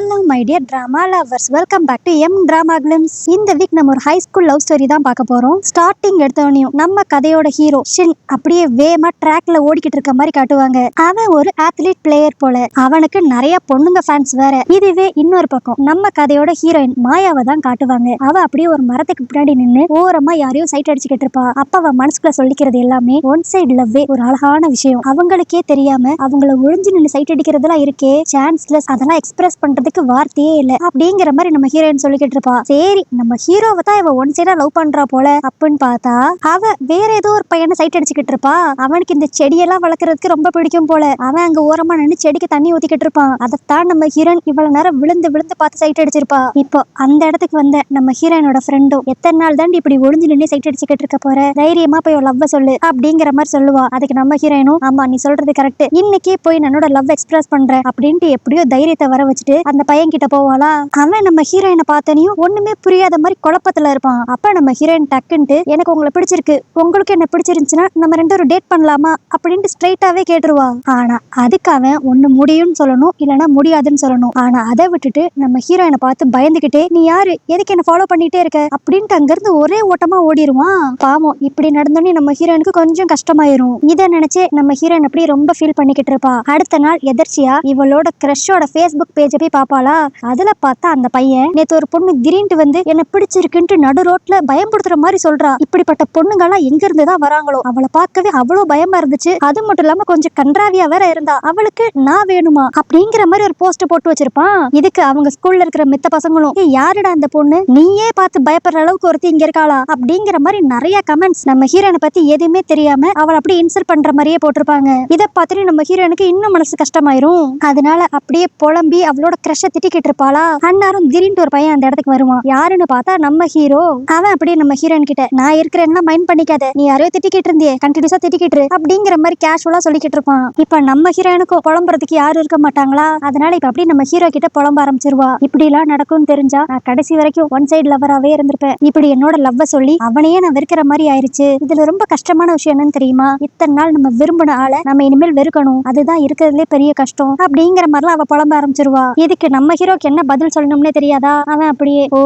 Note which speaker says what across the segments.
Speaker 1: Hello my dear drama lovers, welcome back to M drama glimpse. இந்த week நம்ம ஒரு high school love story தான் பார்க்க போறோம். ஸ்டார்டிங் எடுத்தவனையும் நம்ம கதையோட ஹீரோ ஷின் அப்படியே வேமா ட்ராக்ல ஓடிக்கிட்டு இருக்க மாதிரி காட்டுவாங்க. அவன் ஒரு அத்லீட் பிளேயர் போல, அவனுக்கு நிறைய பொண்ணுங்க ஃபேன்ஸ் வேற. இதுவே இன்னொரு பக்கம் நம்ம கதையோட ஹீரோயின் மாயாவை தான் காட்டுவாங்க. அவ அப்படியே ஒரு மரத்துக்கு பின்னாடி நின்று ஓரமா யாரையும் சைட் அடிச்சுக்கிட்டு இருப்பா. அப்ப அவ மனசுக்குள்ள சொல்லிக்கிறது எல்லாமே ஒன் சைடு லவ்வே ஒரு அழகான விஷயம். அவங்களுக்கே தெரியாம அவங்கள ஒளிஞ்சு நின்று சைட் அடிக்கிறதுலாம் இருக்கே சான்ஸ்லெஸ், அதெல்லாம் எக்ஸ்பிரஸ் பண்றதுக்கு வார்த்தையே இல்ல அப்படிங்கிற மாதிரி நம்ம ஹீரோயின் சொல்லிக்கிட்டு இருப்பா. சரி, நம்ம ஹீரோவை தான் இவ ஒன் சைடா லவ் பண்றா போல அப்படின்னு பார்த்தா அவ வேற ஏதோ ஒரு பையனை சைட் அடிச்சுக்கிட்டு இருப்பா. அவனுக்கு இந்த செடியெல்லாம் வளர்க்கறதுக்கு ரொம்ப பிடிக்கும் போல. அவன் அங்க ஓரமா நின்று செடிக்கு தண்ணி ஊத்திக்கிட்டு இருப்பான். அதைத்தான் நம்ம ஹீரோயின் இவ்வளவு நேரம் விழுந்து விழுந்து பார்த்து சைட் அடிச்சிருப்பா. இப்போ அந்த இடத்துக்கு வந்த நம்ம ஹீரோயினோட ஃப்ரெண்டும் எத்தனை நாள் தாண்டி இப்படி ஒளிஞ்சு நின்று சைட் அடிச்சுக்கிட்டு இருக்க போற, தைரியமா போய் லவ் சொல்லு அப்படிங்கிற மாதிரி சொல்லுவா. அதுக்கு நம்ம ஹீரோயினும் ஆமா நீ சொல்றது கரெக்ட், இன்னைக்கே போய் என்னோட லவ் எக்ஸ்பிரஸ் பண்றேன் அப்படின்ட்டு எப்படியோ தைரியத்தை வர வச்சுட்டு அந்த பையன் கிட்ட போவாளா. அவன் நம்ம ஹீரோயினை பார்த்தனையும் ஒண்ணுமே புரியாத மாதிரி குழப்பத்துல இருப்பான். அப்ப நம்ம ஹீரோயின் டக்குன்ட்டு எனக்கு உங்களை பிடிச்சிருக்கு, உங்களுக்கு என்ன பிடிச்சிருந்துச்சுன்னா நம்ம ரெண்டு ஒரு டேட் பண்ணலாமா அப்படின்ட்டு ஸ்ட்ரைட்டாவே கேட்டுருவா. ஆனா அதுக்கு அவன் ஒண்ணு முடியும்னு சொல்லணும், இல்லைன்னா முடியாதுன்னு சொல்லணும். ஆனா அதை விட்டுட்டு நம்ம ஹீரோயினை பார்த்து பயந்துகிட்டே நீ யாரு, எதுக்கு என்ன ஃபாலோ பண்ணிட்டே இருக்க அப்படின்ட்டு அங்கிருந்து ஒரே ஓட்டமா ஓடிடுவான். பாவம், இப்படி நடந்தோடனே நம்ம ஹீரோயினுக்கு கொஞ்சம் கஷ்டமாயிரும். இதை நினைச்சு நம்ம ஹீரோயின் அப்படி ரொம்ப ஃபீல் பண்ணிக்கிட்டு இருப்பா. அடுத்த நாள் எதர்ச்சியா இவளோட கிரஷோட ஃபேஸ்புக் பேஜை போய் பாப்பாளா. அதுல பார்த்தா அந்த பையன் நேத்து ஒரு பொண்ணு திடீர்னு வந்து என்ன பிடிச்சிருக்குன்ட்டு நடு ரோட்ல பயம்படுத்துற மாதிரி சொல்றா. இப்படிப்பட்ட பொண்ணுங்கெல்லாம் எங்க இருந்துதான் வராங்களோ, அவளை பார்க்கவே அவ்வளவு பயமா இருந்துச்சு. அது மட்டும் இல்லாம கொஞ்சம் கன்றாவியா வேற இருந்தா. அவளுக்கு நான் வேணுமா அப்படிங்கிற மாதிரி ஒரு போஸ்ட் போட்டு வச்சிருப்பான். இதுக்கு அவங்க ஸ்கூல்ல இருக்கிற மித்த பசங்களும் யாருடா அந்த பொண்ணு, நீயே பார்த்து பயப்படுற அளவுக்கு ஒருத்தி இங்க இருக்காளா அப்படிங்கிற மாதிரி நிறைய கமெண்ட்ஸ் நம்ம ஹீரோனை பத்தி எதுவுமே தெரியாம அவளை அப்படி இன்சல்ட் பண்ற மாதிரியே போட்டிருப்பாங்க. இதை பார்த்துட்டு நம்ம ஹீரோனுக்கு இன்னும் மனசு கஷ்டமாயிரும். அதனால அப்படியே புலம்பி அவளோட கிரஷ திட்டிக்கிட்டு இருப்பாளா. அன்னாரும் திடீர்னு ஒரு பையன் அந்த இடத்துக்கு வருவான். யாருன்னு பார்த்தா நம்ம ஹீரோ. அவன் அப்படியே நம்ம ஹீரோயின் கிட்ட நான் இருக்கிறேன்னா மைண்ட் பண்ணிக்காத, நீ யாரையோ திட்டிக்கிட்டு இருந்தியே கண்டினியூஸா திட்டிக்கிட்டு அப்படிங்கிற மாதிரி கேஷுவலா சொல்லிக்கிட்டு இருப்பான். இப்ப நம்ம ஹீரோயினுக்கும் புலம்புறதுக்கு யாரும் இருக்க மாட்டாங்களா. அதனால இப்ப அப்படி நம்ம ஹீரோ கிட்ட புலம்ப ஆரம்பிச்சிருவா. இப்படி எல்லாம் நடக்கும்னு தெரிஞ்சா நான் கடைசி வரைக்கும் ஒன் சைடு லவராவே இருந்திருப்பேன். இப்படி என்னோட லவ்வ சொல்லி அவனையே நான் வெறுக்கிற மாதிரி ஆயிருச்சு. இதுல ரொம்ப கஷ்டமான விஷயம் என்னன்னு தெரியுமா, இத்தனை நாள் நம்ம விரும்பின ஆளை நம்ம இனிமேல் வெறுக்கணும், அதுதான் இருக்கிறதுலே பெரிய கஷ்டம் அப்படிங்கிற மாதிரிலாம் அவ புலம்ப ஆரம்பிச்சிருவா. இதுக்கு நம்ம ஹீரோக்கு என்ன பதில் சொல்லணும்னே தெரியாதா. அவன் அப்படியே ஓ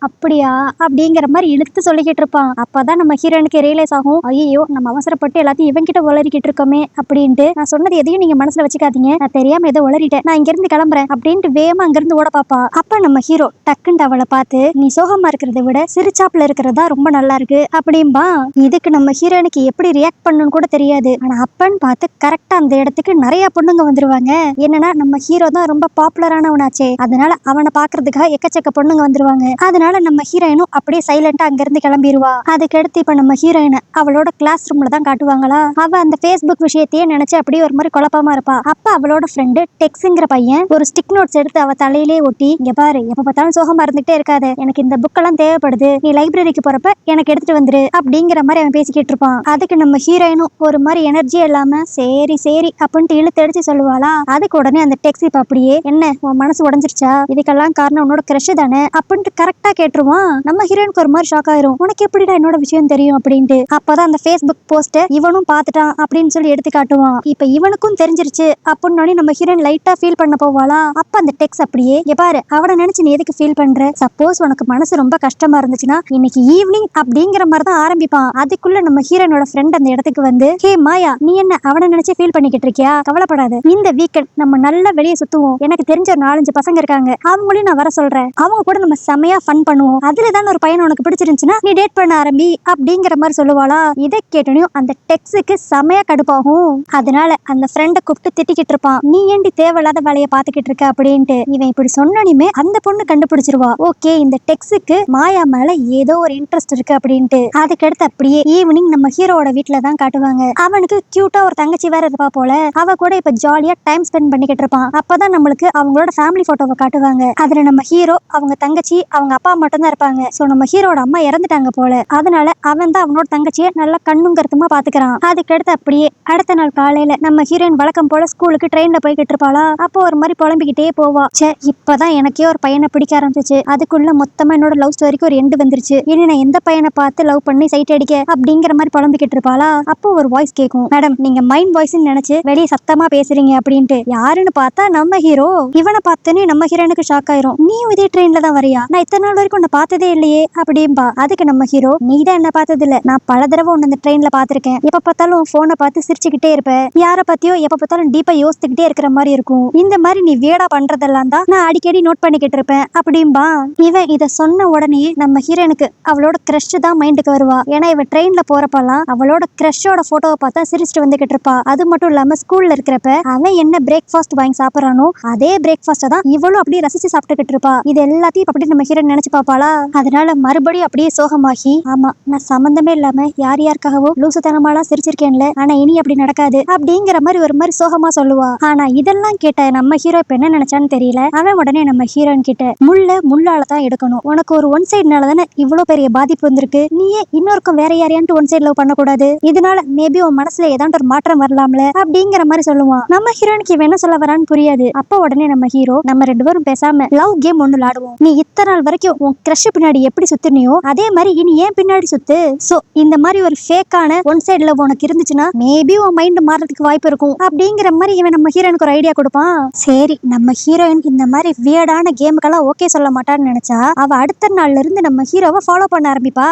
Speaker 1: அப்படியா அப்படிங்கிற மாதிரி இழுத்து சொல்லிக்கிட்டு இருப்பான். அப்பதான் நம்ம ஹீரோனுக்கு ரியலைஸ் ஆகும், ஐயோ நம்ம அவசரப்பட்டு எல்லாத்தையும் இவன் கிட்ட உளறிக்கிட்டு இருக்கோமே அப்படின்ட்டு. நான் சொன்னது எதையும் நீங்க மனசுல வச்சுக்காதீங்க, நான் தெரியாம ஏதோ உளறிட்டேன், நான் இங்க இருந்து கிளம்புறேன் அப்படின்ட்டு வேகமா அங்க இருந்து ஓட பாப்பா. அப்ப நம்ம ஹீரோ டக்குன்னு அவளை பார்த்து நீ சோகமா இருக்கிறத விட சிரிச்சாப்புல இருக்கிறதா ரொம்ப நல்லா இருக்கு அப்படின்பா. இதுக்கு நம்ம ஹீரோனுக்கு எப்படி ரியாக்ட் பண்ணணும்னு கூட தெரியாது. ஆனா அப்பன்னு பார்த்து கரெக்டா அந்த இடத்துக்கு நிறைய பொண்ணுங்க வந்துருவாங்க. என்னன்னா நம்ம ஹீரோ தான் ரொம்ப பாப்புலரானவனாச்சே, அதனால அவனை பாக்குறதுக்காக எக்கச்சக்க பொண்ணுங்க வந்துருவாங்க. அதனால நம்ம ஹீரோயினும் அப்படியே சைலண்டா அங்க இருந்து கிளம்பிடுவா. அதுக்கடுத்து இப்ப நம்ம ஹீரோயினை அவளோட கிளாஸ் ரூம்ல தான் காட்டுவாங்களா. அவ அந்த ஃபேஸ்புக் விஷயத்தையே நினைச்சு அப்படியே ஒரு மாதிரி குழப்பமா இருப்பா. அப்ப அவளோட ஃப்ரெண்டு டெக்ஸுங்கிற பையன் ஒரு ஸ்டிக் நோட்ஸ் எடுத்து அவ தலையிலே ஒட்டி, இங்க பாரு எப்ப பார்த்தாலும் சோகமா இருந்துட்டே இருக்காது, எனக்கு இந்த புக் எல்லாம் தேவைப்படுது, நீ லைப்ரரிக்கு போறப்ப எனக்கு எடுத்துட்டு வந்துரு அப்படிங்கிற மாதிரி அவன் பேசிக்கிட்டு இருப்பான். அதுக்கு நம்ம ஹீரோயினும் ஒரு மாதிரி எனர்ஜியே இல்லாம சரி சரி அப்படின்ட்டு இழுத்து அடிச்சு சொல்லுவாளா. அதுக்கு உடனே அந்த டெக்ஸி இப்ப அப்படியே என்ன உன் மனசு உடஞ்சிருச்சா, இதுக்கெல்லாம் காரணம் உன்னோட கிரஷ் தானே அப்படின்ட்டு கரெக்டா கேட்டுருவான். நம்ம ஹீரோனுக்கு ஒரு மாதிரி ஷாக் ஆயிரும், உனக்கு எப்படிடா என்னோட விஷயம் தெரியும் அப்படின்ட்டு. அப்பதான் அந்த ஃபேஸ்புக் போஸ்ட் இவனும் பார்த்துட்டான் அப்படின்னு சொல்லி எடுத்து காட்டுவான். இப்ப இவனுக்கும் தெரிஞ்சிருச்சு அப்படின்னு நம்ம ஹீரோயின் லைட்டா ஃபீல் பண்ண போவாளா. அப்ப அந்த டெக்ஸ் அப்படியே பாரு அவனை நினைச்சு நீ எதுக்கு ஃபீல் பண்ற, சப்போஸ் உனக்கு மனசு ரொம்ப கஷ்டமா இருந்துச்சுன்னா இன்னைக்கு ஈவினிங் அப்படிங்கிற மாதிரி தான் ஆரம்பிப்பான். அதுக்குள்ள நம்ம ஹீரோனோட ஃப்ரெண்ட் அந்த இடத்துக்கு வந்து ஹே மாயா நீ என்ன அவனை நினைச்சு ஃபீல் பண்ணிக்கிட்டு இருக்கியா, கவலைப்படாத, இந்த வீக்கெண்ட் நம்ம நல்லா வெளியே சுத்துவோம், எனக்கு தெரிஞ்ச ஒரு 4-5 பசங்க இருக்காங்க, அவங்களையும் நான் வர சொல்றேன், அவங்க கூட நம்ம செமையா ஃபன் பண்ணுவோம், அதுலதான் ஒரு பையன் உனக்கு பிடிச்சிருந்துச்சுன்னா நீ டேட் பண்ண ஆரம்பி அப்படிங்கிற மாதிரி சொல்லுவாளா. இதை கேட்டனையும் அந்த டெக்ஸுக்கு செமையா கடுப்பாகும். அதனால அந்த ஃப்ரெண்டை கூப்பிட்டு திட்டிக்கிட்டு இருப்பான், நீ ஏண்டி தேவையில்லாத வேலையை பாத்துக்கிட்டு இருக்க அப்படின்ட்டு. இவன் இப்படி சொன்னனுமே அந்த பொண்ணு கண்டுபிடிச்சிருவா, ஓகே இந்த டெக்ஸுக்கு மாயா மேல ஏதோ ஒரு இன்ட்ரெஸ்ட் இருக்கு அப்படின்ட்டு. அதுக்கடுத்து அப்படியே ஈவினிங் நம்ம ஹீரோட வீட்டுல தான் காட்டுவாங்க. அவனுக்கு கியூட்டா ஒரு தங்கச்சி வேற இருப்பா போல. அவ கூட இப்ப ஜாலியா டைம் ஸ்பெண்ட் பண்ணிக்கிட்டு இருப்பான். அப்பதான் நம்மளுக்கு அவங்களோட ஃபேமிலி போட்டோவை காட்டுவாங்க. அதுல நம்ம ஹீரோ அவங்க தங்கச்சி அவங்க அப்பா மட்டும் தான் இருப்பாங்க. சோ நம்ம ஹீரோட அம்மா இறந்துட்டாங்க போல. அதனால அவன் தான் அவனோட தங்கச்சியை நல்லா கண்ணும் கருத்துமா பாத்துக்கிறான். அதுக்கடுத்து அப்படியே அடுத்த நாள் காலையில நம்ம ஹீரோயின் வழக்கம் போல ஸ்கூலுக்கு ட்ரெயின்ல போய்கிட்டு இருப்பாளா. அப்போ ஒரு மாதிரி புலம்பிக்கிட்டே போவா, சே இப்பதான் எனக்கே ஒரு பையனை பிடிக்க ஆரம்பிச்சிச்சு, அதுக்குள்ள மொத்தமா என்னோட லவ் ஸ்டோரிக்கு ஒரு எண்டு வந்துருச்சு, இனி நான் எந்த பையனை பார்த்து லவ் பண்ணி சைட் அடிக்க அப்படிங்கிற மாதிரி புலம்பிக்கிட்டு இருப்பாளா. அப்போ ஒரு வாய்ஸ் கேட்கும், மேடம் நீங்க மைண்ட் வாய்ஸ் நினைச்சு வெளியே சத்தமா பேசுறீங்க அப்படின்ட்டு. யாருன்னு பார்த்தா நம்ம ஹீரோ. இவனை பார்த்து பார்த்தோன்னே நம்ம ஹீரோனுக்கு ஷாக் ஆயிரும். நீயும் இதே ட்ரெயின்ல தான் வரியா? நான் இத்தனை நாள் வரைக்கும் உன்னை பார்த்ததே இல்லையே அப்படின்பா. அதுக்கு நம்ம ஹீரோ, நீ தான் என்ன பார்த்தது இல்ல, நான் பல தடவை உன்னை இந்த ட்ரெயின்ல பார்த்திருக்கேன். எப்ப பார்த்தாலும் போனை பார்த்து சிரிச்சுக்கிட்டே இருப்ப, யார பத்தியோ எப்ப பார்த்தாலும் டீப்பா யோசிச்சுக்கிட்டே இருக்கிற மாதிரி இருக்கும். இந்த மாதிரி நீ வேடா பண்றதெல்லாம் தான் நான் அடிக்கடி நோட் பண்ணிக்கிட்டு இருப்பேன் அப்படின்பா. இவன் இத சொன்ன உடனே நம்ம ஹீரோனுக்கு அவளோட கிரஷ் தான் மைண்டுக்கு வருவா. ஏன்னா இவ ட்ரெயின்ல போறப்பெல்லாம் அவளோட கிரஷோட போட்டோவை பார்த்தா சிரிச்சுட்டு வந்துகிட்டு இருப்பா. அது மட்டும் இல்லாம ஸ்கூல்ல இருக்கிறப்ப அவன் என்ன பிரேக்ஃபாஸ்ட் வாங்கி சாப்பிடறானோ அதே பிரேக்ஃபாஸ்ட தான் இவளும் அப்படியே ரசிச்சு சாப்பிட்டுக்கிட்டு இருப்பா. இது எல்லாத்தையும் அப்படி நம்ம ஹீரோன் நினைச்சு பாப்பாளா. அதனால மறுபடியும் அப்படியே சோகமாகி, ஆமா நான் சம்பந்தமே இல்லாம யார் யாருக்காகவோ லூசுத்தனமாலாம் சிரிச்சிருக்கேன்ல, ஆனா இனி அப்படி நடக்காது அப்படிங்கிற மாதிரி ஒரு மாதிரி சோகமா சொல்லுவா. ஆனா இதெல்லாம் கேட்ட நம்ம ஹீரோ இப்ப என்ன நினைச்சான்னு தெரியல. அவன் உடனே நம்ம ஹீரோயின் கிட்ட, முள்ளால தான் எடுக்கணும், உனக்கு ஒரு ஒன் சைடுனால தானே இவ்வளவு பெரிய பாதிப்பு வந்திருக்கு, நீயே இன்னொருக்கும் வேற யாரையான்ட்டு ஒன் சைடு லவ் பண்ணக்கூடாது, இதனால மேபி உன் மனசுல ஏதாண்டு ஒரு மாற்றம் வரலாம்ல அப்படிங்கிற மாதிரி சொல்லுவான். நம்ம ஹீரோனுக்கு இவன் என்ன சொல்ல வரான்னு புரியாது. அப்ப உடனே நம்ம ஹீரோ, நம்ம ரெண்டு பேரும் பேசாம லவ் கேம் ஒண்ணு விளையாடுவோம், நீ இத்தனை நாள் வரைக்கும் உன் கிரஷ் பின்னாடி எப்படி சுத்தினியோ அதே மாதிரி இனி ஏன் பின்னாடி சுத்து, சோ இந்த மாதிரி ஒரு ஃபேக்கான ஒன் சைடு லவ் உனக்கு இருந்துச்சுன்னா மேபி உன் மைண்ட் மாறதுக்கு வாய்ப்பு இருக்கும் அப்படிங்கிற மாதிரி இவன் நம்ம ஹீரோனுக்கு ஒரு ஐடியா கொடுப்பான். சரி, நம்ம ஹீரோயின் இந்த மாதிரி வியர்டான கேமுக்கெல்லாம் ஓகே சொல்ல மாட்டான்னு நினைச்சா அவ அடுத்த நாள்ல இருந்து நம்ம ஹீரோவை ஃபாலோ பண்ண ஆரம்பிப்பா.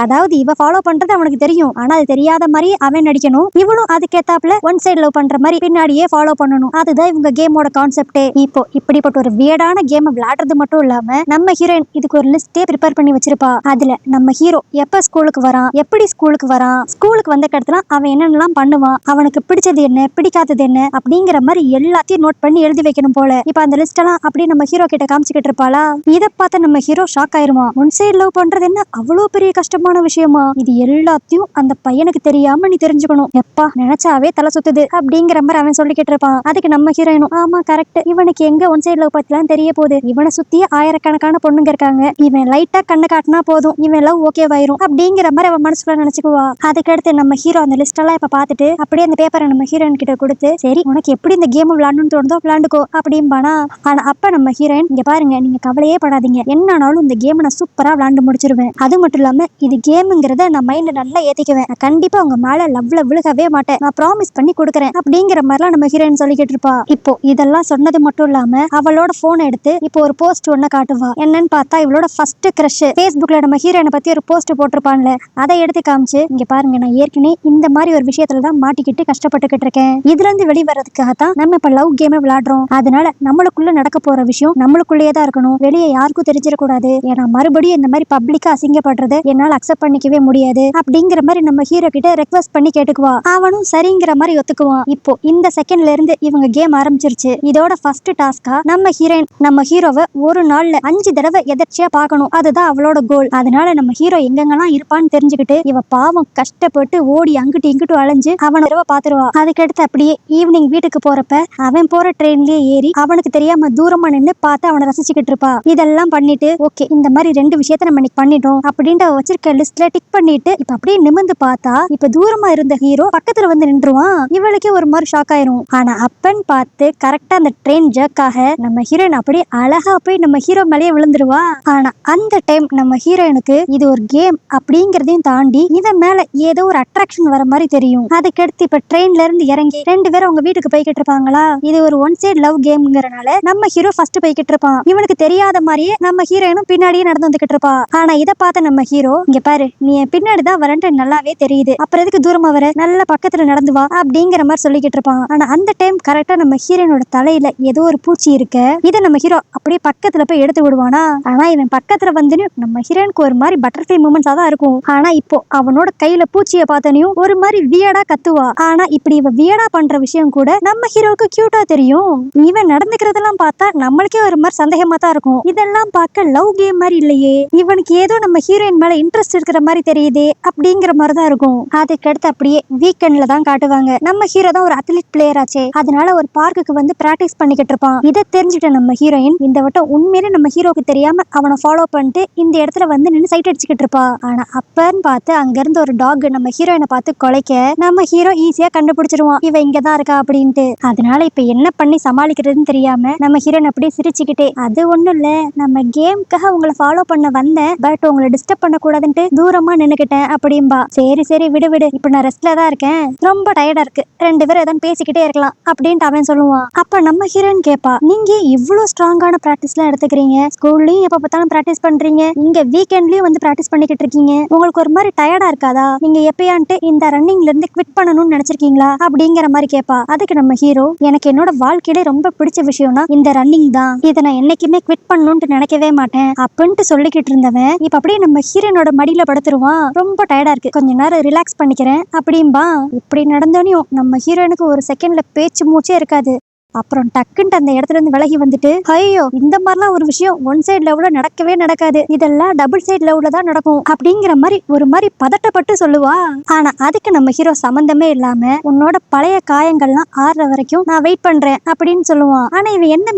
Speaker 1: அதாவது இவ ஃபாலோ பண்றது அவனுக்கு தெரியும், ஆனா அது தெரியாத மாதிரி அவன் நடிக்கணும், இவளும் அதுக்கேத்தாப்புல ஒன் சைடு லவ் பண்ற மாதிரி பின்னாடியே ஃபாலோ பண்ணணும். அதுதான் இவங்க கேமோட கான்செப்டே. இப்போ இப்படிப்பட்ட ஒரு வியர்டான கேம் விளையாடுறது மட்டும் இல்லாம நம்ம ஹீரோயின் இதுக்கு ஒரு லிஸ்டே ப்ரிப்பேர் பண்ணி வச்சிருப்பா. அதுல நம்ம ஹீரோ எப்ப ஸ்கூலுக்கு வரான், எப்படி ஸ்கூலுக்கு வரான், ஸ்கூலுக்கு வந்த இடத்துல அவன் என்னென்னலாம் பண்ணுவான், அவனுக்கு பிடிச்சது என்ன பிடிக்காதது என்ன அப்படிங்கிற மாதிரி எல்லாத்தையும் நோட் பண்ணி எழுதி வைக்கணும் போல. இப்ப அந்த லிஸ்ட் எல்லாம் அப்படி நம்ம ஹீரோ கிட்ட காமிச்சுக்கிட்டு இருப்பாளா. இதை பார்த்த நம்ம ஹீரோ ஷாக் ஆயிருவான். ஒன் சைடு லவ் பண்றது என்ன அவ்வளவு பெரிய கஷ்டம் விஷயமா, இது எல்லாத்தையும் அந்த பையனுக்கு தெரியாம நீ தெரிஞ்சுக்கணும், எப்பா நினைச்சாவே தலை சுத்துது அப்படிங்கிற மாதிரி அவன் சொல்லிக்கிட்டு இருப்பான். அதுக்கு நம்ம ஹீரோயினும், ஆமா கரெக்ட், இவனுக்கு எங்க ஒன் சைடு லவ் பத்திலாம் தெரிய போகுது, இவனை சுத்தி ஆயிரக்கணக்கான பொண்ணுங்க இருக்காங்க, இவன் லைட்டா கண்ணு காட்டினா போதும் இவன் லவ் ஓகேவாயிரும் அப்படிங்கிற மாதிரி அவன் மனசுக்குள்ள நினைச்சுக்குவா. அதுக்கடுத்து நம்ம ஹீரோ அந்த லிஸ்ட் எல்லாம் இப்ப பாத்துட்டு அப்படியே அந்த பேப்பரை நம்ம ஹீரோயின் கிட்ட கொடுத்து, சரி உனக்கு எப்படி இந்த கேம் விளையாடணும்னு தோணுதோ விளையாண்டுக்கோ அப்படின்பானா. ஆனா அப்ப நம்ம ஹீரோயின், இங்க பாருங்க நீங்க கவலையே படாதீங்க, என்னானாலும் இந்த கேம் நான் சூப்பரா விளையாண்டு முடிச்சிருவேன், அது மட்டும் இல்லாம இது கேம்ங்கிறத நான் மைண்ட்ல நல்லா ஏத்திக்குவேன், நான் கண்டிப்பா உங்க மேல லவ்ல விழுகவே மாட்டேன், நான் ப்ராமிஸ் பண்ணி கொடுக்குறேன் அப்படிங்கிற மாதிரிலாம் நம்ம ஹீரோயின் சொல்லிக்கிட்டு இருப்பா. இப்போ இதெல்லாம் சொன்னது மட்டும் இல்லாம அவளோட போன் எடுத்து இப்போ ஒரு போஸ்ட் ஒண்ணு காட்டுவா. என்னன்னு பார்த்தா இவளோட ஃபர்ஸ்ட் கிரஷ் Facebookல நம்ம ஹீரோயினை பத்தி ஒரு போஸ்ட் போட்டிருப்பான்ல, அதை எடுத்து காமிச்சு, இங்க பாருங்க நான் ஏற்கனவே இந்த மாதிரி ஒரு விஷயத்துல தான் மாட்டிக்கிட்டு கஷ்டப்பட்டுக்கிட்டு இருக்கேன், இதுல இருந்து வெளிவரதுக்காக தான் நம்ம இப்ப லவ் கேம் விளையாடுறோம், அதனால நம்மளுக்குள்ள நடக்க போற விஷயம் நம்மளுக்குள்ளேயே தான் இருக்கணும், வெளியே யாருக்கும் தெரிஞ்சிடக்கூடாது, ஏன்னா மறுபடியும் இந்த மாதிரி பப்ளிக்கா அசிங்கப்படுறது என்னால அக்செப்ட் பண்ணிக்கவே முடியாது அப்படிங்கிற மாதிரி நம்ம ஹீரோ கிட்ட ரெக்வெஸ்ட் பண்ணி கேட்டுக்குவா. அவனும் சரிங்கிற மாதிரி ஒத்துக்குவான். இப்போ இந்த செகண்ட்ல இருந்து இவங்க கேம் ஆரம்பிச்சிருச்சு. இதோட ஃபர்ஸ்ட் டாஸ்கா நம்ம ஹீரோயின் நம்ம ஹீரோவை ஒரு நாள்ல 5 தடவை எதர்ச்சியா பார்க்கணும், அதுதான் அவளோட கோல். அதனால நம்ம ஹீரோ எங்கெங்கெல்லாம் இருப்பான்னு தெரிஞ்சுக்கிட்டு இவ பாவம் கஷ்டப்பட்டு ஓடி அங்கிட்டு இங்கிட்டு அலைஞ்சு அவனை தடவை பாத்துருவா. அதுக்கடுத்து அப்படியே ஈவினிங் வீட்டுக்கு போறப்ப அவன் போற ட்ரெயின்லயே ஏறி அவனுக்கு தெரியாம தூரமா நின்று பார்த்து அவனை ரசிச்சுக்கிட்டு இருப்பா. இதெல்லாம் பண்ணிட்டு ஓகே இந்த மாதிரி 2 விஷயத்த நம்ம இன்னைக்கு பண்ணிட்டோம் அப்படின்ட்டு வச்சிருக்க லிஸ்ட்ல டிக் பண்ணிட்டு இப்ப அப்படியே நிமிர்ந்து பார்த்தா இப்ப தூரமா இருந்த ஹீரோ பக்கத்துல வந்து நின்றுவான். இவளுக்கே ஒரு மாதிரி ஷாக் ஆயிரும். ஆனா அப்பன்னு பார்த்து கரெக்டா அந்த ட்ரெயின் ஜர்க்காக நம்ம ஹீரோயின் அப்படியே அழகா போய் நம்ம ஹீரோ மேலேயே விழுந்துருவா. ஆனா அந்த டைம் நம்ம ஹீரோயினுக்கு இது ஒரு கேம் அப்படிங்கறதையும் தாண்டி இவன் மேல ஏதோ ஒரு அட்ராக்ஷன் வர மாதிரி தெரியும். அதுக்கடுத்து இப்ப ட்ரெயின்ல இருந்து இறங்கி 2 பேரும் அவங்க வீட்டுக்கு போய்கிட்டு இருப்பாங்களா. இது ஒரு ஒன் சைடு லவ் கேம்ங்கறனால நம்ம ஹீரோ ஃபர்ஸ்ட் போய்கிட்டு இருப்பான். இவனுக்கு தெரியாத மாதிரியே நம்ம ஹீரோயினும் பின்னாடியே நடந்து வந்துகிட்டு இருப்பா. ஆனா இதை பார்த்த நம்ம ஹீரோ, இங்க பாரு நீ என் பின்னாடி தான் வரன்ட்டு நல்லாவே தெரியுது, அப்புறம் எதுக்கு தூரமா வர, நல்ல பக்கத்துல நடந்து வா அப்படிங்கிற மாதிரி சொல்லிக்கிட்டு இருப்பான். ஆனா அந்த டைம் கரெக்டா நம்ம ஹீரோனோட தலையில ஏதோ ஒரு பூச்சி இருக்க, இதை நம்ம ஹீரோ அப்படியே பக்கத்துல போய் எடுத்து விடுவானா. ஆனா இவன் பக்கத்துல வந்து நம்ம ஹீரோனுக்கு ஒரு மாதிரி பட்டர்ஃப்ளை மூமெண்ட்ஸா தான் இருக்கும். ஆனா இப்போ அவனோட கையில பூச்சியை பார்த்தனையும் ஒரு மாதிரி வியர்டா கத்துவா. ஆனா இப்படி இவ வியர்டா பண்ற விஷயம் கூட நம்ம ஹீரோவுக்கு கியூட்டா தெரியும். இவன் நடந்துக்கிறதெல்லாம் பார்த்தா நம்மளுக்கே ஒரு மாதிரி சந்தேகமா தான் இருக்கும், இதெல்லாம் பார்க்க லவ் கேம் மாதிரி இல்லையே, இவனுக்கு ஏதோ நம்ம ஹீரோயின் மேல இன்ட்ரெஸ்ட் இருக்கிற மாதிரி தெரியுதே அப்படிங்கிற மாதிரி தான் இருக்கும். அதுக்கடுத்து அப்படியே வீக்கெண்ட்ல தான் காட்டுவாங்க. நம்ம ஹீரோ தான் ஒரு அத்லெட் பிளேயர் ஆச்சே, அதனால ஒரு பார்க்குக்கு வந்து பிராக்டிஸ் பண்ணிக்கிட்டு இருப்பான். இதை தெரிஞ்சுட்ட நம்ம ஹீரோயின் இந்த வட்டம் உண்மையிலே நம்ம ஹீரோக்கு தெரியாம அவனை ஃபாலோ பண்ணிட்டு இந்த இடத்துல வந்து நின்று சைட் அடிச்சுக்கிட்டு இருப்பா. ஆனா அப்பன்னு பார்த்து அங்க இருந்து ஒரு டாக் நம்ம ஹீரோயினை பார்த்து குலைக்க நம்ம ஹீரோ ஈஸியா கண்டுபிடிச்சிருவான் இவ இங்கதான் இருக்கா அப்படின்ட்டு. அதனால இப்ப என்ன பண்ணி சமாளிக்கிறதுன்னு தெரியாம நம்ம ஹீரோயின் அப்படியே சிரிச்சுக்கிட்டே, அது ஒண்ணும் இல்ல, நம்ம கேமுக்காக உங்களை ஃபாலோ பண்ண வந்தேன், பட் உங்களை டிஸ்டர்ப் பண்ண கூடாதுன்ட்டு சொல்லிட்டு தூரமா நின்னுக்கிட்டேன் அப்படின்பா. சரி சரி விடு விடு, இப்ப நான் ரெஸ்ட்ல தான் இருக்கேன், ரொம்ப டயர்டா இருக்கு, 2 பேரும் ஏதாவது பேசிக்கிட்டே இருக்கலாம் அப்படின்ட்டு அவன் சொல்லுவான். அப்ப நம்ம ஹீரோயின் கேப்பா, நீங்க இவ்வளவு ஸ்ட்ராங்கான பிராக்டிஸ் எல்லாம் எடுத்துக்கிறீங்க, ஸ்கூல்லயும் எப்ப பார்த்தாலும் பிராக்டிஸ் பண்றீங்க, இங்க வீக்கெண்ட்லயும் வந்து பிராக்டிஸ் பண்ணிக்கிட்டு இருக்கீங்க, உங்களுக்கு ஒரு மாதிரி டயர்டா இருக்காதா, நீங்க எப்பயான்ட்டு இந்த ரன்னிங்ல இருந்து குவிட் பண்ணணும்னு நினைச்சிருக்கீங்களா அப்படிங்கிற மாதிரி கேப்பா. அதுக்கு நம்ம ஹீரோ, எனக்கு என்னோட வாழ்க்கையில ரொம்ப பிடிச்ச விஷயம்னா இந்த ரன்னிங் தான், இதை நான் என்னைக்குமே குவிட் பண்ணணும்னு நினைக்கவே மாட்டேன் அப்படின்ட்டு சொல்லிக்கிட்டு இருந்தவன் இப்ப அப்படியே நம்ம ஹீரோனோட மடியில படுத்துருவான். ரொம்ப டயர்டா இருக்கு, கொஞ்ச நேரம் ரிலாக்ஸ் பண்ணிக்கிறேன் அப்படின்பா. இப்படி நடந்தோனையும் நம்ம ஹீரோனுக்கு ஒரு செகண்ட்ல பேச்சு மூச்சே இருக்காது. அப்புறம் டக்குன்ட்டு அந்த இடத்துல இருந்து விலகி வந்துட்டு, ஐயோ இந்த மாதிரிலாம் ஒரு விஷயம் ஒன் சைடு லவ்ல நடக்கவே நடக்காது, இதெல்லாம் டபுள் சைடு லவ்ல தான் நடக்கும் அப்படிங்கிற மாதிரி ஒரு மாதிரி பதட்டப்பட்டு சொல்லுவா. ஆனா அதுக்கு நம்ம ஹீரோ சம்பந்தமே இல்லாம, உன்னோட பழைய காயங்கள்லாம் ஆறுற வரைக்கும் நான் வெயிட் பண்றேன் அப்படின்னு சொல்லுவான். ஆனா இவன் என்ன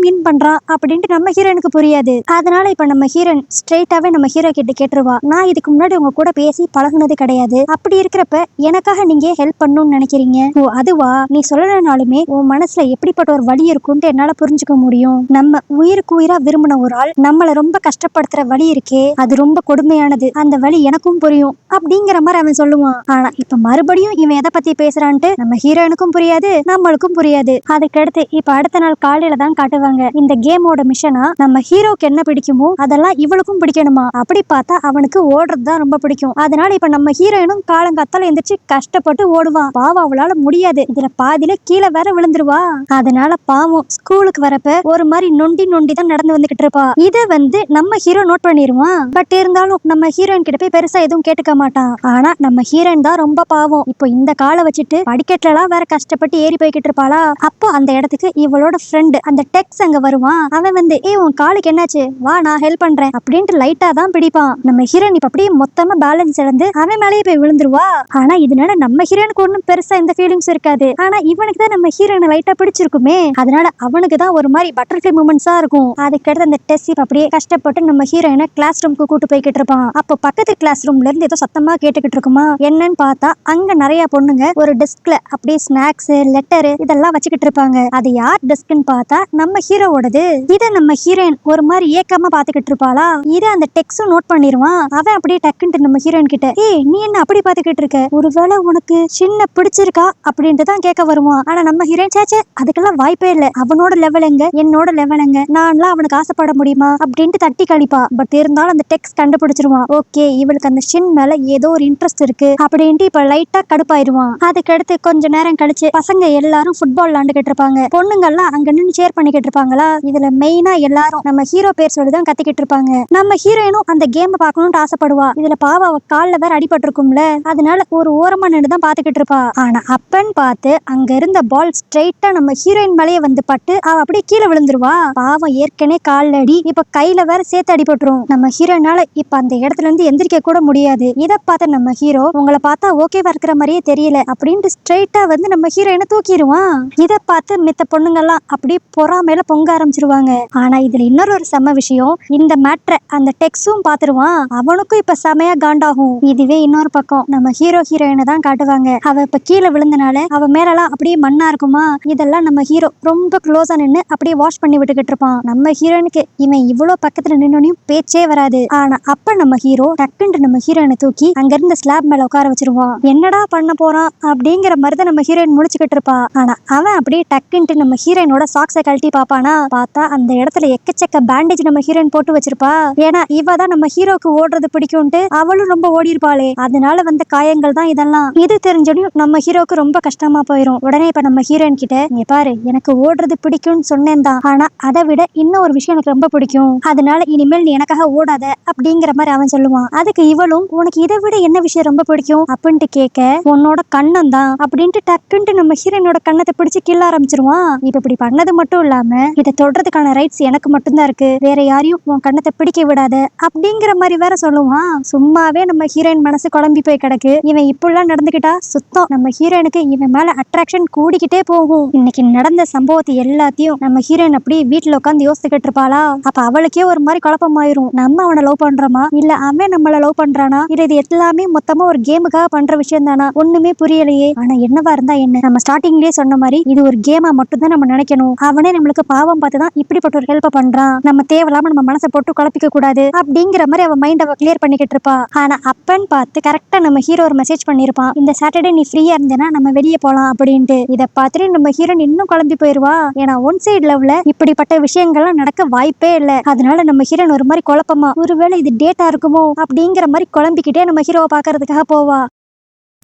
Speaker 1: மீன் பண்றான் அப்படின்ட்டு நம்ம ஹீரோனுக்கு புரியாது. அதனால இப்ப நம்ம ஹீரோயின் ஸ்ட்ரெயிட்டாவே நம்ம ஹீரோ கிட்ட கேட்டுருவா, நான் இதுக்கு முன்னாடி உங்க கூட பேசி பழகுனது கிடையாது, அப்படி இருக்கிறப்ப எனக்காக நீங்க ஹெல்ப் பண்ணணும்னு நினைக்கிறீங்க, ஓ அதுவா, நீ சொல்லலனாலுமே உன் மனசுல எப்படிப்பட்ட ஒரு வழி இருக்கும்னு என்னால புரிஞ்சுக்க முடியும், நம்ம உயிருக்கு உயிரா விரும்பின ஒரு ஆள் நம்மள ரொம்ப கஷ்டப்படுத்துற வழி இருக்கே, அது ரொம்ப கொடுமையானது, அந்த வழி எனக்கும் புரியும் அப்படிங்கிற மாதிரி அவன் சொல்லுவான். ஆனா இப்ப மறுபடியும் இவன் எதை பத்தி பேசுறான்ட்டு நம்ம ஹீரோனுக்கும் புரியாது, நம்மளுக்கும் புரியாது. அதுக்கடுத்து இப்ப அடுத்த நாள் காலையில தான் காட்டுவாங்க இந்த கேமோட மிஷனா. நம்ம ஹீரோக்கு என்ன பிடிக்குமோ அதெல்லாம் இவளுக்கும் பிடிக்கணுமா. அப்படி பார்த்தா அவனுக்கு ஓடுறது தான் ரொம்ப பிடிக்கும். அதனால இப்ப நம்ம ஹீரோயினும் காலங்காத்தால எந்திரிச்சு கஷ்டப்பட்டு ஓடுவான். பாவம் அவளால முடியாது, இதுல பாதியில கீழே வேற விழுந்துருவா. அதனால பாவம் ஸ்கூலுக்கு வரப்ப ஒரு மாதிரி நொண்டி நொண்டி தான் நடந்து வந்துகிட்டு இருப்பா. இத வந்து நம்ம ஹீரோ நோட் பண்ணிருவான். பட் இருந்தாலும் நம்ம ஹீரோயின் கிட்ட போய் பெருசா எதுவும் கேட்டுக்க மாட்டான். ஆனா நம்ம ஹீரோயின் தான் ரொம்ப பாவம். இப்போ இந்த காலை வச்சுட்டு படிக்கட்டுல எல்லாம் வேற கஷ்டப்பட்டு ஏறி போய்கிட்டு இருப்பாளா. அப்போ அந்த இடத்துக்கு இவளோட ஃப்ரெண்ட் அந்த டெக்ஸ் அங்க வருவான். அவன் வந்து, ஏ உன் காலுக்கு என்னாச்சு, வா நான் ஹெல்ப் பண்றேன் அப்படின்ட்டு லைட்டா தான் பிடிப்பான். நம்ம ஹீரோயின் இப்ப அப்படியே மொத்தமா பேலன்ஸ் இழந்து அவன் மேலேயே போய் விழுந்துருவா. ஆனா இதனால நம்ம ஹீரோனுக்கு ஒன்னும் பெருசா எந்த ஃபீலிங்ஸ் இருக்காது. ஆனா இவனுக்கு தான் நம்ம ஹீரோயினை லைட்டா பிடிச்சிருக்குமே, அதனால அவனுக்கு தான் ஒரு மாதிரி பட்டர்ஃப்ளை மூமெண்ட்ஸா இருக்கும். அதுக்கடுத்து அந்த டெஸ்ட் அப்படியே கஷ்டப்பட்டு நம்ம ஹீரோயினை கிளாஸ் ரூமுக்கு கூட்டு போய்கிட்டு இருப்பான். அப்போ பக்கத்து கிளாஸ் ரூம்ல இருந்து ஏதோ சத்தமா கேட்டுக்கிட்டு இருக்குமா. என்னன்னு பார்த்தா அங்க நிறைய பொண்ணுங்க ஒரு டெஸ்க்ல அப்படியே ஸ்நாக்ஸ் லெட்டர் இதெல்லாம் வச்சுக்கிட்டு இருப்பாங்க. அது யார் டெஸ்க்னு பார்த்தா நம்ம ஹீரோவோடது. இத நம்ம ஹீரோயின் ஒரு மாதிரி ஏக்கமா பாத்துக்கிட்டு இருப்பாளா. இத அந்த டெக்ஸும் நோட் பண்ணிடுவான். அவன் அப்படியே டக்குன்ட்டு நம்ம ஹீரோயின் கிட்ட, ஏய் நீ என்ன அப்படி பாத்துக்கிட்டு இருக்க, ஒருவேளை உனக்கு சின்ன பிடிச்சிருக்கா அப்படின்ட்டு தான் கேட்க வருவான். ஆனா நம்ம ஹீரோயின், சேச்சே அதுக்கெல்லாம் வாய்ப்பே இல்ல, அவனோட லெவல் எங்க என்னோட லெவல் எங்க, நான்லாம் அவனுக்கு ஆசைப்பட முடியுமா அப்படின்ட்டு தட்டி கழிப்பா. பட் இருந்தாலும் அந்த டெக்ஸ்ட் கண்டுபிடிச்சிருவான். ஓகே இவளுக்கு அந்த ஷின் மேல ஏதோ ஒரு இன்ட்ரெஸ்ட் இருக்கு அப்படின்ட்டு இப்ப லைட்டா கடுப்பாயிருவான். அதுக்கடுத்து கொஞ்ச நேரம் கழிச்சு பசங்க எல்லாரும் ஃபுட்பால் விளாண்டுகிட்டு இருப்பாங்க. பொண்ணுங்கள்லாம் அங்க நின்று ஷேர் பண்ணிக்கிட்டு இருப்பாங்களா. இதுல மெயினா எல்லாரும் நம்ம ஹீரோ பேர் சொல்லிதான் கத்திக்கிட்டு இருப்பாங்க. நம்ம ஹீரோயினும் அந்த கேம் பார்க்கணும்னு ஆசைப்படுவா. இதுல பாவம் அவ கால்ல வேற அடிபட்டு இருக்கும்ல, அதனால ஒரு ஓரமா நின்று தான் பாத்துக்கிட்டு இருப்பா. ஆனா அப்பன்னு பார்த்து அங்க இருந்த பால் ஸ்ட்ரெயிட்டா நம்ம ஹீரோயின் மேலேயே வந்து பட்டு அவ அப்படியே கீழே விழுந்துருவா. பாவம் ஏற்கனவே கால்ல அடி, இப்ப கையில வேற சேர்த்து அடிபட்டுரும். நம்ம ஹீரோனால இப்ப அந்த இடத்துல இருந்து எந்திரிக்க கூட முடியாது. இத பார்த்த நம்ம ஹீரோ, உங்களை பார்த்தா ஓகேவா இருக்கிற மாதிரியே தெரியல அப்படின்ட்டு ஸ்ட்ரெயிட்டா வந்து நம்ம ஹீரோயினை தூக்கிடுவான். இத பார்த்து மித்த பொண்ணுங்கெல்லாம் அப்படியே பொறாமையில பொங்க ஆரம்பிச்சிருவாங்க. ஆனா இதுல இன்னொரு செம விஷயம், இந்த மேட்ரை அந்த டெக்ஸும் பாத்துருவான். அவனுக்கும் இப்ப செமையா காண்டாகும். இதுவே இன்னொரு பக்கம் நம்ம ஹீரோ ஹீரோயினை தான் காட்டுவாங்க. அவ இப்ப கீழே விழுந்தனால அவ மேலலாம் அப்படியே மண்ணா இருக்குமா. இதெல்லாம் நம்ம ஹீரோ ரொம்ப க்ளோஸா நின்னு அப்படியே வாஷ் பண்ணி விட்டுக்கிட்டு இருப்பான். நம்ம ஹீரோனுக்கு இவன் இவ்வளவு பக்கத்துல நின்னோனையும் பேச்சே வராது. ஆனா அப்ப நம்ம ஹீரோ டக்குன்ட்டு நம்ம ஹீரோயினை தூக்கி அங்க இருந்த ஸ்லாப் மேல உட்கார வச்சிருவான். என்னடா பண்ண போறான் அப்படிங்கிற மாதிரி தான் நம்ம ஹீரோயின் முடிச்சுக்கிட்டு இருப்பா. ஆனா அவன் அப்படியே டக்குன்ட்டு நம்ம ஹீரோயினோட சாக்ஸை கழட்டி பாப்பானா. பார்த்தா அந்த இடத்துல எக்கச்சக்க பேண்டேஜ் நம்ம ஹீரோயின் போட்டு வச்சிருப்பா. ஏன்னா இவ தான் நம்ம ஹீரோக்கு ஓடுறது பிடிக்கும்ட்டு அவளும் ரொம்ப ஓடி இருப்பாளே, அதனால வந்த காயங்கள் தான் இதெல்லாம். இது தெரிஞ்சோடும் நம்ம ஹீரோக்கு ரொம்ப கஷ்டமா போயிடும். உடனே இப்ப நம்ம ஹீரோயின் கிட்ட, நீ பாரு எனக்கு ஓடுறது பிடிக்கும்னு சொன்னேன் தான், ஆனா அதை விட இன்னும் ஒரு விஷயம் எனக்கு ரொம்ப பிடிக்கும், அதனால இனிமேல் நீ எனக்காக ஓடாத அப்படிங்கிற மாதிரி அவன் சொல்லுவான். அதுக்கு இவளும், உனக்கு இதை விட என்ன விஷயம் ரொம்ப பிடிக்கும் அப்படின்ட்டு கேட்க, உன்னோட கண்ணம் தான் அப்படின்ட்டு டக்குன்ட்டு நம்ம ஹீரோனோட கண்ணத்தை பிடிச்சு கிள்ள ஆரம்பிச்சிருவான். இப்ப இப்படி பண்ணது மட்டும் இல்லாம இதை தொடறதுக்கான ரைட்ஸ் எனக்கு மட்டும்தான் இருக்கு, வேற யாரையும் உன் கண்ணத்தை பிடிக்க விடாத அப்படிங்கிற மாதிரி வேற சொல்லுவான். சும்மாவே நம்ம ஹீரோயின் மனசு குழம்பி போய் கிடக்கு. இவன் இப்படிலாம் நடந்துகிட்டா சுத்தம் நம்ம ஹீரோயினுக்கு இவன் மேல அட்ராக்ஷன் கூடிக்கிட்டே போகும். இன்னைக்கு நடந்த சம்பவத்தை எல்லாத்தையும் நம்ம ஹீரோயின் அப்படியே வீட்டுல உட்காந்து யோசிச்சுக்கிட்டு இருப்பாளா. அப்ப அவளுக்கே ஒரு மாதிரி குழப்பமாயிரும். நம்ம அவனை லவ் பண்றோமா இல்ல அவன் நம்மள லவ் பண்றானா இல்ல இது எல்லாமே மொத்தமா ஒரு கேமுக்காக பண்ற விஷயம் தானா ஒண்ணுமே புரியலையே. ஆனா என்னவா இருந்தா என்ன, நம்ம ஸ்டார்டிங்லயே சொன்ன மாதிரி இது ஒரு கேமா மட்டும் தான் நம்ம நினைக்கணும். அவனே நம்மளுக்கு பாவம் பார்த்துதான் இப்படிப்பட்ட ஒரு ஹெல்ப் பண்றான், நம்ம தேவையில்லாம நம்ம மனசை போட்டு குழப்பிக்க கூடாது அப்படிங்கிற மாதிரி அவ மைண்ட் அவ கிளியர் பண்ணிக்கிட்டு இருப்பா. ஆனா அப்பன்னு பார்த்து கரெக்டா நம்ம ஹீரோ ஒரு மெசேஜ் பண்ணிருப்பான், இந்த சாட்டர்டே நீ ஃப்ரீயா இருந்தேன்னா நம்ம வெளியே போலாம் அப்படின்ட்டு. இதை பார்த்துட்டு நம்ம ஹீரோயின் இன்னும் குழம்பி போயிருவா. ஏன்னா ஒன் சைடு லவ்ல இப்படிப்பட்ட விஷயங்கள்லாம் நடக்க வாய்ப்பே இல்லை. அதனால நம்ம ஹீரோயின் ஒரு மாதிரி குழப்பமா ஒருவேளை இது டேட்டா இருக்குமோ அப்படிங்கிற மாதிரி குழம்பிக்கிட்டே நம்ம ஹீரோவை பாக்குறதுக்காக போவா.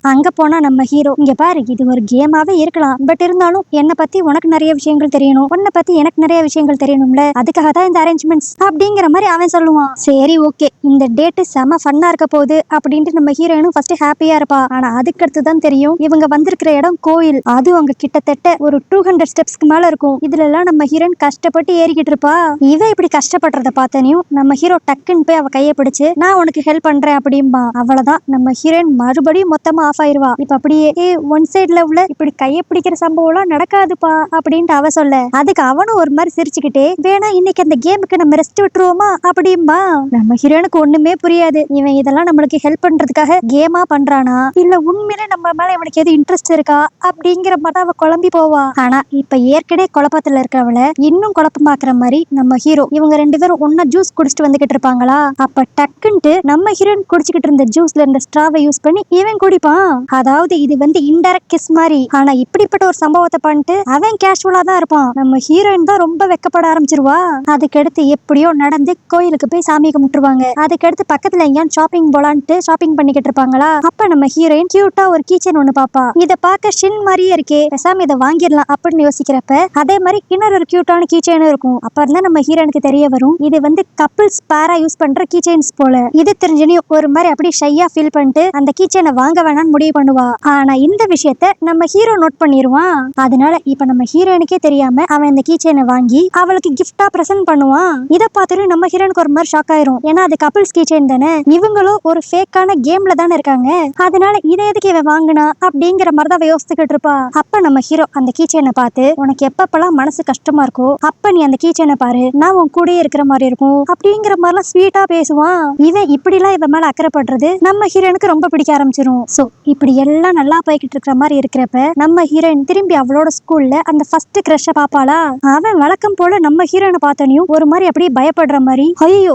Speaker 1: அங்க போனா நம்ம ஹீரோ, இங்க பாரு இது ஒரு கேமாவே இருக்கலாம், பட் இருந்தாலும் என்னை பத்தி உனக்கு நிறைய விஷயங்கள் தெரியணும், உன்னை பத்தி எனக்கு நிறைய விஷயங்கள் தெரியணும்ல, அதுக்காக தான் இந்த அரேஞ்ச்மெண்ட்ஸ் அப்படிங்கிற மாதிரி அவன் சொல்லுவான். சரி ஓகே, இந்த டேட்டு செம ஃபன்னா இருக்க போகுது அப்படின்ட்டு நம்ம ஹீரோயினும் ஃபர்ஸ்ட் ஹாப்பியா இருப்பா. ஆனா அதுக்கடுத்து தான் தெரியும் இவங்க வந்திருக்கிற இடம் கோயில். அது அங்க கிட்டத்தட்ட ஒரு 200 ஸ்டெப்ஸ்க்கு மேல இருக்கும். இதுல எல்லாம் நம்ம ஹீரோயின் கஷ்டப்பட்டு ஏறிக்கிட்டு இருப்பா. இவ இப்படி கஷ்டப்படுறத பார்த்தனையும் நம்ம ஹீரோ டக்குன்னு போய் அவ கையை பிடிச்சு நான் உனக்கு ஹெல்ப் பண்றேன் அப்படின்பா. அவ்வளவுதான், நம்ம ஹீரோயின் மறுபடியும் மொத்தமா ஆஃப் ஆயிருவா. இப்ப அப்படியே ஒன் சைடுல உள்ள இப்படி கையை பிடிக்கிற சம்பவம் எல்லாம் நடக்காதுப்பா அப்படின்ட்டு அவ சொல்ல, அதுக்கு அவனும் ஒரு மாதிரி சிரிச்சுக்கிட்டே வேணா இன்னைக்கு அந்த கேமுக்கு நம்ம ரெஸ்ட் விட்டுருவோமா அப்படின்பா. நம்ம ஹீரோனுக்கு ஒண்ணுமே புரியாது, இவன் இதெல்லாம் நம்மளுக்கு ஹெல்ப் பண்றதுக்காக கேமா பண்றானா இல்ல உண்மையிலே நம்ம மேல இவனுக்கு எது இன்ட்ரெஸ்ட் இருக்கா அப்படிங்கிற மாதிரி அவ குழம்பி போவா. ஆனா இப்ப ஏற்கனவே குழப்பத்துல இருக்கிறவள இன்னும் குழப்பமாக்குற மாதிரி நம்ம ஹீரோ இவங்க ரெண்டு பேரும் ஒன்னா ஜூஸ் குடிச்சிட்டு வந்துகிட்டு இருப்பாங்களா. அப்ப டக்குன்ட்டு நம்ம ஹீரோயின் குடிச்சுக்கிட்டு இருந்த ஜூஸ்ல இருந்த ஸ்ட்ராவை யூஸ் பண்ணி இவன் குடிப்பான். அதாவது இது இன்டைரக்ட் கிஸ் மாதிரி. ஆனா இப்படிப்பட்ட ஒரு சம்பவத்தை பண்ணிட்டு அவன் கேஷுவலா தான் இருப்பான். நம்ம ஹீரோயின் தான் ரொம்ப வெக்கப்பட ஆரம்பிச்சிருவா. அதுக்கடுத்து எப்படியோ நடந்து கோயிலுக்கு போய் சாமி கும்பிட்டுருவாங்க. அதுக்கடுத்து பக்கத்துல எங்கேயும் ஷாப்பிங் போலான்ட்டு ஷாப்பிங் பண்ணிக்கிட்டு இருப்பாங்களா. அப்ப நம்ம ஹீரோயின் கியூட்டா ஒரு கீச்சன் ஒண்ணு பாப்பா. இத பார்க்க ஷின் மாதிரியே இருக்கே, பேசாம இதை வாங்கிடலாம் அப்படின்னு யோசிக்கிறப்ப அதே மாதிரி இன்னொரு ஒரு கியூட்டான கீச்சைனும் இருக்கும். அப்புறம் தான் நம்ம ஹீரோனுக்கு தெரிய வரும் இது கப்பிள்ஸ் பேரா யூஸ் பண்ற கீச்சைன்ஸ் போல. இது தெரிஞ்சனையும் ஒரு மாதிரி அப்படி ஷையா ஃபீல் பண்ணிட்டு அந்த கீச்சனை வாங்க வேணாம்னு முடிவு பண்ணுவா. ஆனா இந்த விஷயத்த நம்ம ஹீரோ நோட் பண்ணிடுவான். அதனால இப்ப நம்ம ஹீரோயினுக்கே தெரியாம அவன் இந்த கீச்சைனை வாங்கி அவளுக்கு கிஃப்டா பிரசன்ட் பண்ணுவான். இத பார்த்துட்டு நம்ம ஹீரோனுக்கு ஒரு மாதிரி ஷாக் ஆயிரும். ஏன்னா அது கப்பிள்ஸ் கீச்சைன் தானே, இவங்களும் ஒரு ஃபேக்கான கேம்ல தானே இருக்காங்க, அதனால இதை எதுக்கு இவன் வாங்கினா அப்படிங்கிற மாதிரி தான் யோசிச்சுக்கிட்டு இருப்பா. அப்ப நம்ம ஹீரோ அந்த கீச்சைனை பார்த்து உனக்கு எப்பப்பெல்லாம் மனசு கஷ்டமா இருக்கோ அப்ப நீ அந்த கீச்சைனை பாரு, நான் உன் கூடயே இருக்கிற மாதிரி இருக்கும் அப்படிங்கிற மாதிரிலாம் ஸ்வீட்டா பேசுவான். இவன் இப்படிலாம் இவன் மேல அக்கறைப்படுறது நம்ம ஹீரோனுக்கு ரொம்ப பிடிக்க ஆரம்பிச்சிரும். சோ இப்படி எல்லாம் நல்லா போய்கிட்டு இருக்கிற மாதிரி இருக்கிறப்ப நம்ம ஹீரோயின் திரும்பி அவளோட ஸ்கூல்ல அந்த ஃபர்ஸ்ட் கிரஷ பாப்பாளா. அவன் வழக்கம் போல நம்ம ஹீரோயினை பார்த்தனையும் ஒரு மாதிரி அப்படியே பயப்படுற மாதிரி, ஐயோ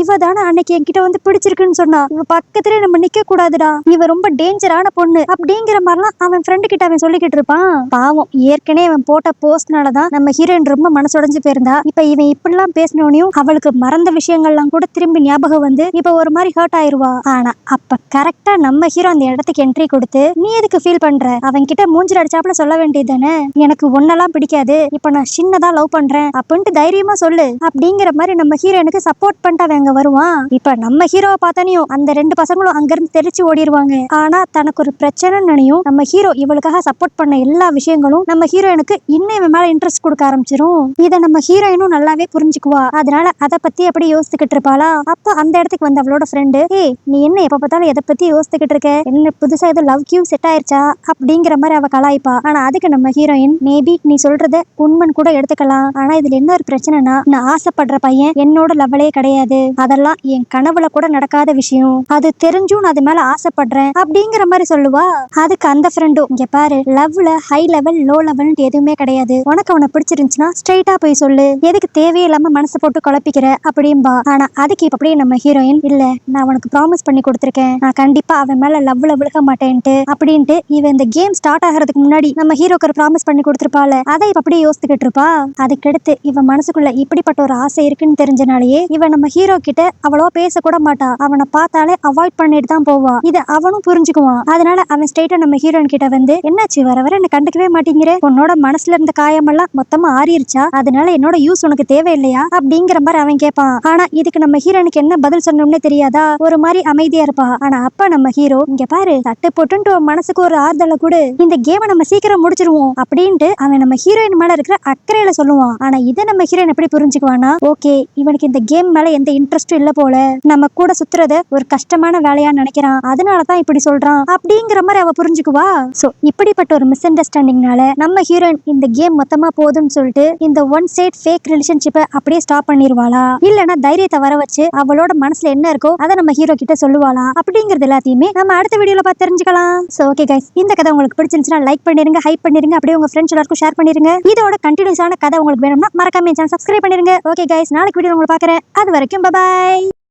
Speaker 1: இவ தானே அன்னைக்கு என்கிட்ட பிடிச்சிருக்குன்னு சொன்னா, இவ பக்கத்திலே நம்ம நிக்க கூடாதுடா, இவ ரொம்ப டேஞ்சரான பொண்ணு அப்படிங்கிற மாதிரிலாம் அவன் ஃப்ரெண்டு கிட்ட அவன் சொல்லிக்கிட்டு இருப்பான். பாவம் ஏற்கனவே அவன் போட்ட போஸ்ட்னாலதான் நம்ம ஹீரோயின் ரொம்ப மனசுடைஞ்சு போயிருந்தா. இப்ப இவன் இப்படிலாம் பேசினோனையும் அவளுக்கு மறந்த விஷயங்கள்லாம் கூட திரும்பி ஞாபகம் வந்து இப்ப ஒரு மாதிரி ஹர்ட் ஆயிருவா. ஆனா அப்ப கரெக்டா நம்ம ஹீரோ அந்த இடத்துக்கு என்ட்ரி கொடுத்து நீ எதுக்கு ஃபீல் பண்ற, அவன் கிட்ட மூஞ்சில அடிச்சாப்ல சொல்ல வேண்டியது தானே, எனக்கு ஒன்னெல்லாம் பிடிக்காது, இப்ப நான் சின்னதா லவ் பண்றேன் அப்படின்ட்டு தைரியமா சொல்லு அப்படிங்கிற மாதிரி நம்ம ஹீரோனுக்கு சப்போர்ட் பண்ணிட்டு அவன் அங்க வருவான். இப்ப நம்ம ஹீரோவை பார்த்தனையும் அந்த ரெண்டு பசங்களும் அங்க இருந்து தெரிச்சு ஓடிடுவாங்க. ஆனா தனக்கு ஒரு பிரச்சனைன்னு நினையும் நம்ம ஹீரோ இவளுக்காக சப்போர்ட் பண்ண எல்லா விஷயங்களும் நம்ம ஹீரோயினுக்கு இன்னும் இவன் மேல இன்ட்ரெஸ்ட் கொடுக்க ஆரம்பிச்சிரும். இதை நம்ம ஹீரோயினும் நல்லாவே புரிஞ்சுக்குவா. அதனால அதை பத்தி அப்படி யோசிச்சுக்கிட்டு இருப்பாளா. அப்ப அந்த இடத்துக்கு வந்து அவளோட ஃப்ரெண்டு, நீ என்ன எப்ப பார்த்தாலும் எதை பத்தி யோசிச்சுக்கிட்டு இருக்க, என்ன புதுசா ஏதோ லவ் கியூ செட் ஆயிருச்சா அப்படிங்கிற மாதிரி அவ கலாய்ப்பா. ஆனா அதுக்கு நம்ம ஹீரோயின், மேபி நீ சொல்றத உண்மைன்னு கூட எடுத்துக்கலாம், ஆனா இதுல என்ன ஒரு பிரச்சனைனா நான் ஆசைப்படுற பையன் என்னோட லெவலே கிடையாது, அதெல்லாம் என் கனவுல கூட நடக்காத விஷயம், அது தெரிஞ்சும் நான் அது மேல ஆசைப்படுறேன் அப்படிங்கிற மாதிரி சொல்லுவா. அதுக்கு அந்த ஃப்ரெண்டும், இங்க பாரு லவ்ல ஹை லெவல் லோ லெவல் எதுவுமே கிடையாது, உனக்கு அவனை பிடிச்சிருந்துச்சுன்னா ஸ்ட்ரைட்டா போய் சொல்லு, எதுக்கு தேவையில்லாம மனசு போட்டு குழப்பிக்கிற அப்படின்பா. ஆனா அதுக்கு இப்ப அப்படியே நம்ம ஹீரோயின், இல்ல நான் உனக்கு ப்ராமிஸ் பண்ணி கொடுத்துருக்கேன், நான் கண்டிப்பா அவன் மேல லவ்ல விழுக மாட்டேன்ட்டு அப்படின்ட்டு இவன் இந்த கேம் ஸ்டார்ட் ஆகிறதுக்கு முன்னாடி நம்ம ஹீரோக்கு ஒரு ப்ராமிஸ் பண்ணி கொடுத்துருப்பாள். அதை இப்ப அப்படியே யோசிச்சுக்கிட்டு இருப்பா. அதுக்கடுத்து இவன் மனசுக்குள்ள இப்படிப்பட்ட ஒரு ஆசை இருக்குன்னு தெரிஞ்சனாலேயே இவன் நம்ம ஹீரோ கிட்ட அவ்வளோ பேசக்கூட மாட்டா, அவனை பார்த்தாலே அவாய்ட் பண்ணிட்டு தான் போவா. இதை அவனும் புரிஞ்சுக்குவான். அதனால அவன் ஸ்ட்ரைட்டா நம்ம ஹீரோயின் கிட்ட வந்து, என்னாச்சு வர வர என்ன கண்டுக்கவே மாட்டேங்கிற, உன்னோட மனசுல இருந்த காயமெல்லாம் மொத்தமா ஆறிருச்சா, அதனால என்னோட யூஸ் உனக்கு தேவையில்லையா அப்படிங்கிற மாதிரி அவன் கேட்பான். ஆனா இதுக்கு நம்ம ஹீரோனுக்கு என்ன பதில் சொன்னோம்னே தெரியாதா, ஒரு மாதிரி அமைதியா இருப்பா. ஆனா அப்ப நம்ம ஹீரோ, இங்க பாரு தட்டு போட்டுன்ட்டு உன் மனசுக்கு ஒரு ஆறுதலை கொடு, இந்த கேமை நம்ம சீக்கிரம் முடிச்சிருவோம் அப்படின்ட்டு அவன் நம்ம ஹீரோயின் மேல இருக்கிற அக்கறையில சொல்லுவான். ஆனா இதை நம்ம ஹீரோயின் எப்படி புரிஞ்சுக்குவானா, ஓகே இவனுக்கு இந்த கேம் மேல எந்த இன்ட்ரெஸ்டும் இல்ல போல, நம்ம கூட சுத்துறத ஒரு கஷ்டமான வேலையா நினைக்கிறான், அதனாலதான் இப்படி சொல்றான் அப்படிங்கிற மாதிரி அவ புரிஞ்சுக்குவா. சோ இப்படிப்பட்ட ஒரு மிஸ் அண்டர்ஸ்டாண்டிங்னால நம்ம ஹீரோயின் இந்த கேம் மொத்தமா போதும்னு சொல்லிட்டு இந்த ஒன் சைட் ஃபேக் ரிலேஷன்ஷிப்பை அப்படியே ஸ்டாப் பண்ணிடுவாளா, இல்லனா தைரியத்தை வர வச்சு அவளோட மனசுல என்ன இருக்கோ அதை நம்ம ஹீரோ கிட்ட சொல்லுவாளா அப்படிங்கறது எல்லாத்தையுமே நம்ம அடுத்த வீடியோல பார்த்து தெரிஞ்சுக்கலாம். சோ ஓகே கைஸ், இந்த கதை உங்களுக்கு பிடிச்சிருந்துச்சுன்னா லைக் பண்ணிருங்க, ஹைப் பண்ணிருங்க, அப்படியே உங்க ஃப்ரெண்ட்ஸ் எல்லாருக்கும் ஷேர் பண்ணிருங்க. இதோட கண்டினியூஸான கதை உங்களுக்கு வேணும்னா மறக்காம சேனல் சப்ஸ்கிரைப் பண்ணிருங்க. ஓகே கைஸ், நாளைக்கு வீடியோ உங்களை பார்க்கறேன். அது வரைக்கும் பை.